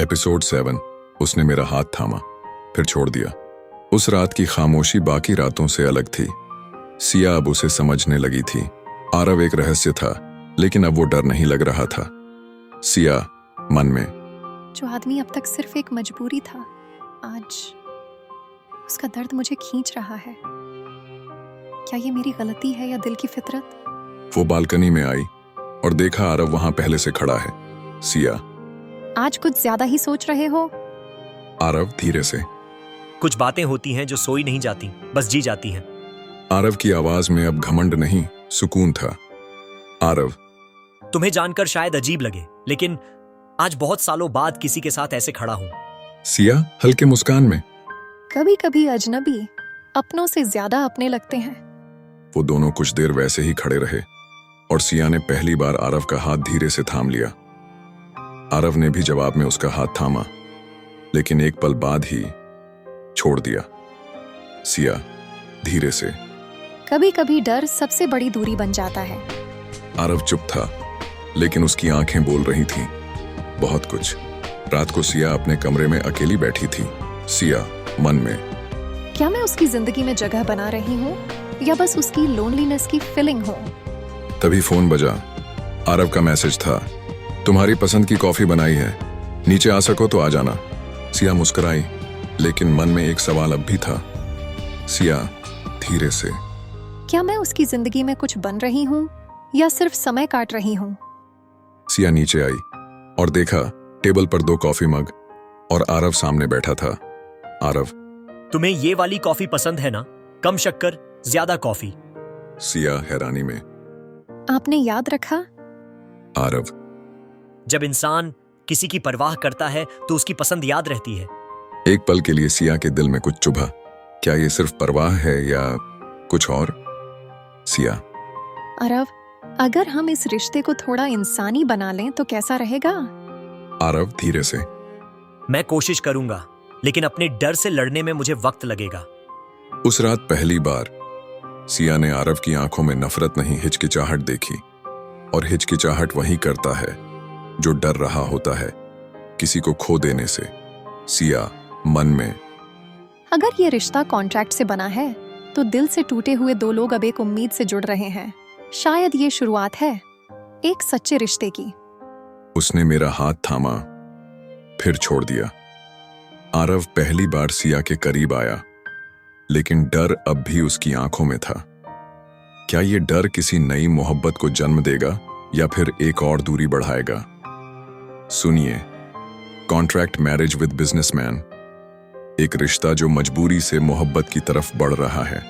Episode 7। उसने मेरा हाथ थामा, फिर छोड़ दिया। उस रात की खामोशी बाकी रातों से अलग थी। सिया अब उसे समझने लगी थी। आरव एक रहस्य था, लेकिन अब वो डर नहीं लग रहा था। सिया मन में, जो आदमी अब तक सिर्फ एक मजबूरी था, आज उसका दर्द मुझे खींच रहा है। क्या ये मेरी गलती है या दिल की फितरत? वो बालकनी में आई और देखा आरव वहां पहले से खड़ा है। सिया, आज कुछ ज्यादा ही सोच रहे हो। आरव धीरे से। कुछ बातें होती हैं जो सोई नहीं जाती, बस जी जाती हैं। आरव की आवाज में अब घमंड नहीं, सुकून था। आरव, तुम्हें जानकर शायद अजीब लगे, लेकिन आज बहुत सालों बाद किसी के साथ ऐसे खड़ा हूं। सिया हल्के मुस्कान में। कभी कभी अजनबी अपनों से ज्यादा अपने लगते हैं। वो दोनों कुछ देर वैसे ही खड़े रहे और सिया ने पहली बार आरव का हाथ धीरे से थाम लिया। आरव ने भी जवाब में उसका हाथ थामा, लेकिन एक पल बाद ही छोड़ दिया। सिया धीरे से। कभी कभी डर सबसे बड़ी दूरी बन जाता है। आरव चुप था, लेकिन उसकी आंखें बोल रही थीं बहुत कुछ। रात को सिया अपने कमरे में अकेली बैठी थी। सिया मन में, क्या मैं उसकी जिंदगी में जगह बना रही हूँ या बस उसकी लोनलीनेस की फीलिंग हो? तभी फोन बजा। आरव का मैसेज था, तुम्हारी पसंद की कॉफी बनाई है, नीचे आ सको तो आ जाना। सिया मुस्कुराई, लेकिन मन में एक सवाल अब भी था। सिया धीरे से, क्या मैं उसकी जिंदगी में कुछ बन रही हूँ या सिर्फ समय काट रही हूँ? सिया नीचे आई और देखा टेबल पर 2 कॉफी मग और आरव सामने बैठा था। आरव, तुम्हें ये वाली कॉफी पसंद है ना? कम शक्कर, ज्यादा कॉफी। सिया हैरानी में। आपने याद रखा? आरव, जब इंसान किसी की परवाह करता है तो उसकी पसंद याद रहती है। एक पल के लिए सिया के दिल में कुछ चुभा। क्या ये सिर्फ परवाह है या कुछ और? सिया, आरव, अगर हम इस रिश्ते को थोड़ा इंसानी बना लें तो कैसा रहेगा? आरव धीरे से। मैं कोशिश करूंगा, लेकिन अपने डर से लड़ने में मुझे वक्त लगेगा। उस रात पहली बार सिया ने आरव की आंखों में नफरत नहीं, हिचकिचाहट देखी। और हिचकिचाहट वही करता है जो डर रहा होता है किसी को खो देने से। सिया मन में, अगर ये रिश्ता कॉन्ट्रैक्ट से बना है तो दिल से टूटे हुए 2 लोग अब एक उम्मीद से जुड़ रहे हैं। शायद ये शुरुआत है एक सच्चे रिश्ते की। उसने मेरा हाथ थामा, फिर छोड़ दिया। आरव पहली बार सिया के करीब आया, लेकिन डर अब भी उसकी आंखों में था। क्या ये डर किसी नई मोहब्बत को जन्म देगा या फिर एक और दूरी बढ़ाएगा? सुनिए, कॉन्ट्रैक्ट मैरिज विद बिजनेसमैन, एक रिश्ता जो मजबूरी से मोहब्बत की तरफ बढ़ रहा है।